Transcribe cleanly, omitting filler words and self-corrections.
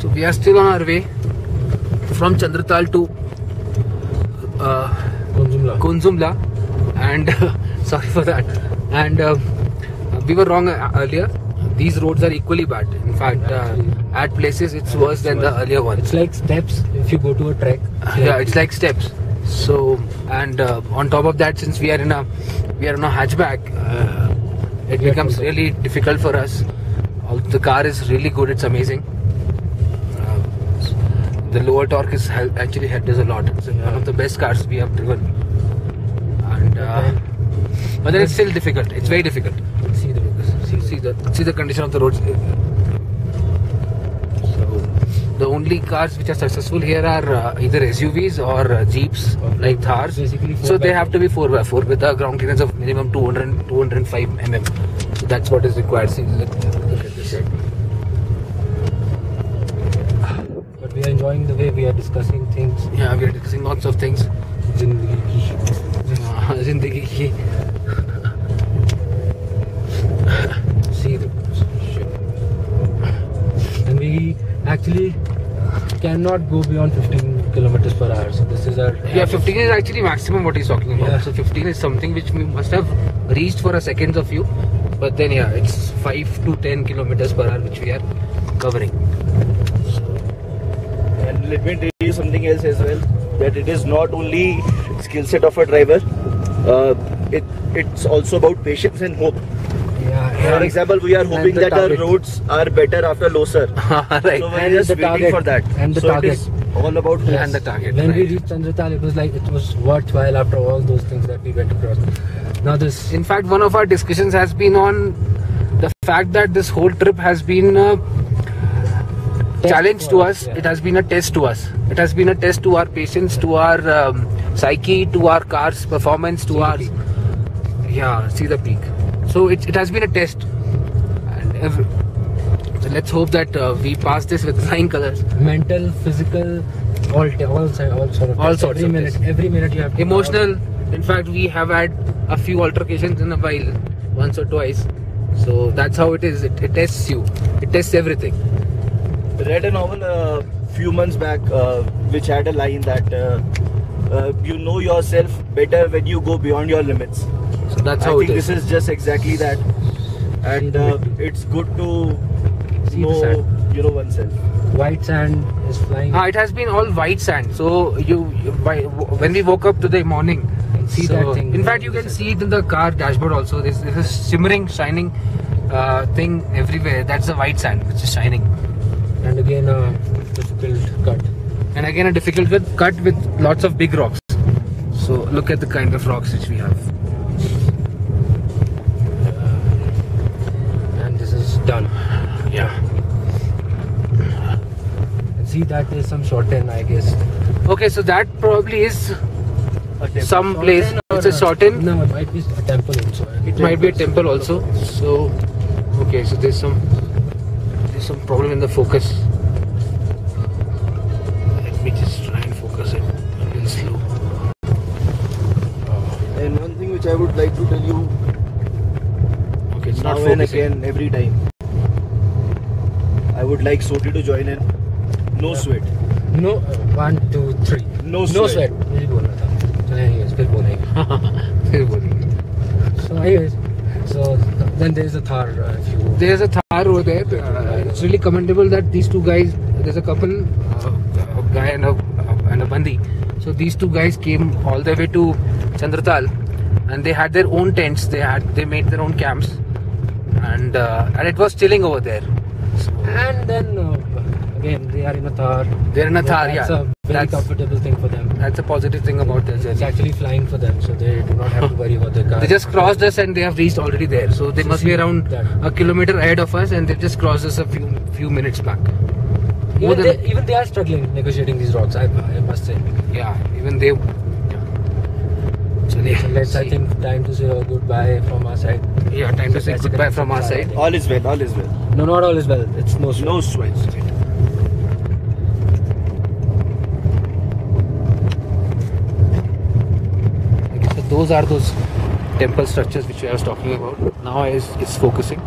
So we are still on our way from Chandratal to Kunzumla, and sorry for that. And we were wrong earlier. These roads are equally bad. In fact, at places it's worse than the earlier one. It's like steps if you go to a trek. Yeah, it's like steps. So, and on top of that, since we are in a hatchback, it becomes really difficult for us. The car is really good. It's amazing. The lower torque is actually helped us a lot. It's one of the best cars we have driven. And but then it's still difficult. It's very difficult. See the condition of the roads. So the only cars which are successful here are either SUVs or Jeeps, like Thars. So they have to be 4x4 with a ground clearance of minimum 205 mm. So that's what is required. See, look at this side. But we are enjoying the way we are discussing things. Yeah, we are discussing lots of things. Zindagi ki. See the shit. And we actually cannot go beyond 15 kilometers per hour. So this is our 15 is actually maximum what he's talking about. Yeah. So 15 is something which we must have reached for a second of view, but then it's 5 to 10 kilometers per hour which we are covering. And let me tell you something else as well, that it is not only skill set of a driver, it's also about patience and hope. For example, we are hoping that our roads are better after Losar. Right. So we are just waiting for that. And the target. It is all about hope. And the target. When we right. reached Chandratal, it was like it was worthwhile after all those things that we went across. Now this. In fact, one of our discussions has been on the fact that this whole trip has been a challenge to us. Yeah. It has been a test to us. It has been a test to our patience, to our psyche, to our car's performance, to our... Yeah, see the peak. So it has been a test, and so let's hope that we pass this with flying colors. Mental, physical, all sorts. Every minute you have to emotional. In fact, we have had a few altercations in a while, once or twice. So that's how it is. It tests you. It tests everything. I read a novel a few months back which had a line that you know yourself better when you go beyond your limits. So that's how I think this is just exactly that, and it's good to know oneself. White sand is flying. It has been all white sand. So when we woke up today morning, see that thing. In fact, you can see it in the car dashboard also. There's a shimmering, shining thing everywhere. That's the white sand which is shining. And again a difficult cut. And again a difficult cut with lots of big rocks. So look at the kind of rocks which we have. And this is done. Yeah. And see, that is some short end, I guess. Okay, so that probably is some place. It's a short end. No, it might be a temple also. It might be a temple also. So okay, so there's some problem in the focus. Let me just try and focus it a little slow. And one thing which I would like to tell you, okay, it's now not and focusing. again, every time, I would like Soti to join in. No sweat. No, 1, 2, 3. No No sweat. sweat. यही बोलना था. चलो anyways, फिर बोलेंगे. फिर बोलेंगे. So anyways, so then there's a Thar. There's a Thar over there. It's really commendable that these two guys, there's a couple, a guy and a bandi. So these two guys came all the way to Chandratal, and they had their own tents. They made their own camps, and it was chilling over there. So, And then again, they are in a Thar. they're in a Thar, That's yeah. a very comfortable thing for them. That's a positive thing about their It's journey. actually flying for them, so they do not have to worry about their car. They just crossed us and they have reached already there. So they must be around a kilometer ahead of us, and they just crossed us a few minutes back. Even they are struggling negotiating these rocks, I must say. Yeah, even they. So let's, I think, time to say goodbye from our side. Yeah, time to say goodbye from our side. All is well, all is well. No, not all is well. It's no sweat. No sweat. Okay, so those are those temple structures which I was talking about. Now it's focusing.